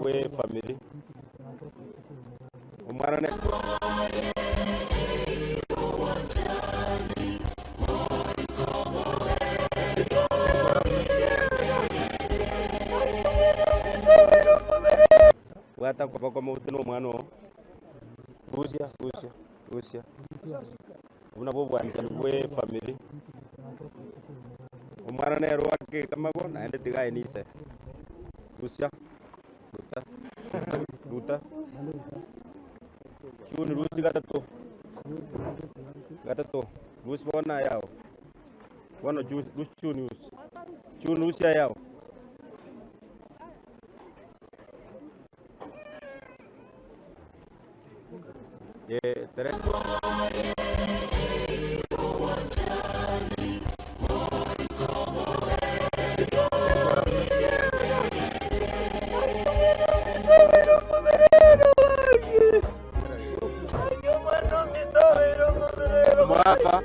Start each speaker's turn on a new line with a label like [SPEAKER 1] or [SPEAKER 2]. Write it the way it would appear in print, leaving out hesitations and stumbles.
[SPEAKER 1] we family umwana ne wata kwa mutino umwana Russia unabo bwanja we family umwana ne roake kama gona ende tigai nise Russia Ruta Chuni Rusi gatato Rus bona yao wana Rus chuni Rusia yao tere mwaka